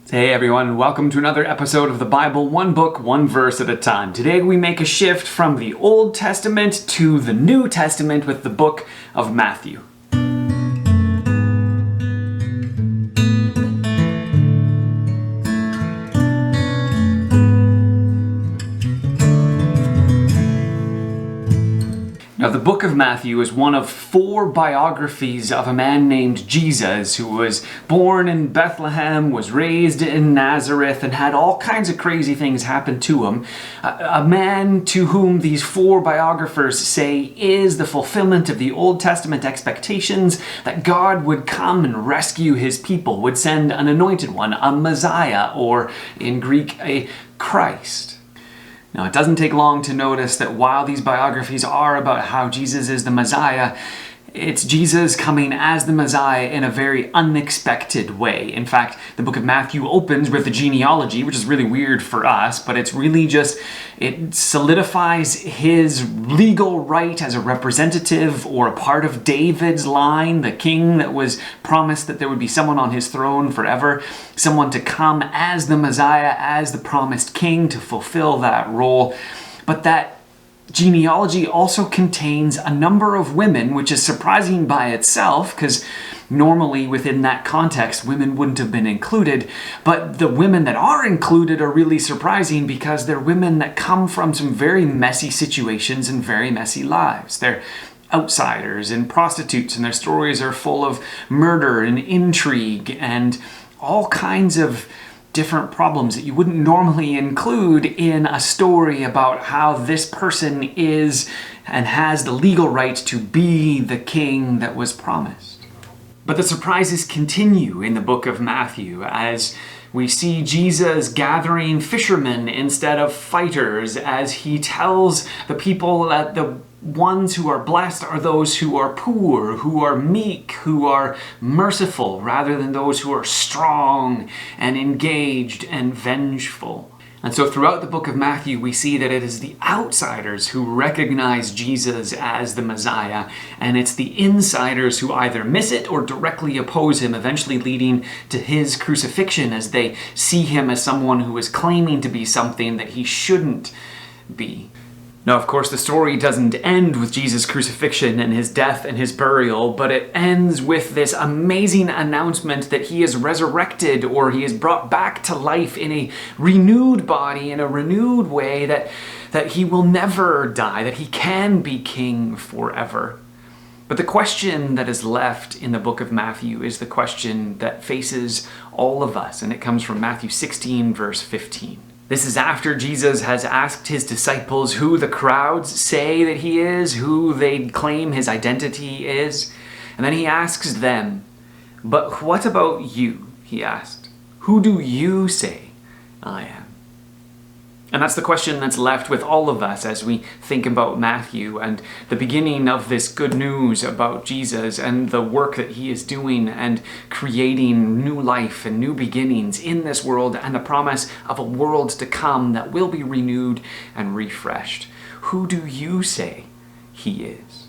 Hey everyone, welcome to another episode of the Bible, one book, one verse at a time. Today we make a shift from the Old Testament to the New Testament with the book of Matthew. Now, the book of Matthew is one of four biographies of a man named Jesus who was born in Bethlehem, was raised in Nazareth, and had all kinds of crazy things happen to him. A man to whom these four biographers say is the fulfillment of the Old Testament expectations that God would come and rescue his people, would send an anointed one, a Messiah, or in Greek, a Christ. Now, it doesn't take long to notice that while these biographies are about how Jesus is the Messiah, it's Jesus coming as the Messiah in a very unexpected way. In fact, the book of Matthew opens with the genealogy, which is really weird for us, but it's really just, it solidifies his legal right as a representative or a part of David's line, the king that was promised that there would be someone on his throne forever, someone to come as the Messiah, as the promised king to fulfill that role. But that genealogy also contains a number of women, which is surprising by itself, because normally within that context, women wouldn't have been included. But the women that are included are really surprising because they're women that come from some very messy situations and very messy lives. They're outsiders and prostitutes, and their stories are full of murder and intrigue and all kinds of different problems that you wouldn't normally include in a story about how this person is and has the legal right to be the king that was promised. But the surprises continue in the book of Matthew as we see Jesus gathering fishermen instead of fighters, as he tells the people that the ones who are blessed are those who are poor, who are meek, who are merciful, rather than those who are strong and engaged and vengeful. And so throughout the book of Matthew, we see that it is the outsiders who recognize Jesus as the Messiah, and it's the insiders who either miss it or directly oppose him, eventually leading to his crucifixion as they see him as someone who is claiming to be something that he shouldn't be. Now, of course, the story doesn't end with Jesus' crucifixion and his death and his burial, but it ends with this amazing announcement that he is resurrected, or he is brought back to life in a renewed body, in a renewed way, that he will never die, that he can be king forever. But the question that is left in the book of Matthew is the question that faces all of us, and it comes from Matthew 16, verse 15. This is after Jesus has asked his disciples who the crowds say that he is, who they claim his identity is. And then he asks them, "But what about you?" he asked. "Who do you say I am?" And that's the question that's left with all of us as we think about Matthew and the beginning of this good news about Jesus and the work that he is doing and creating new life and new beginnings in this world, and the promise of a world to come that will be renewed and refreshed. Who do you say he is?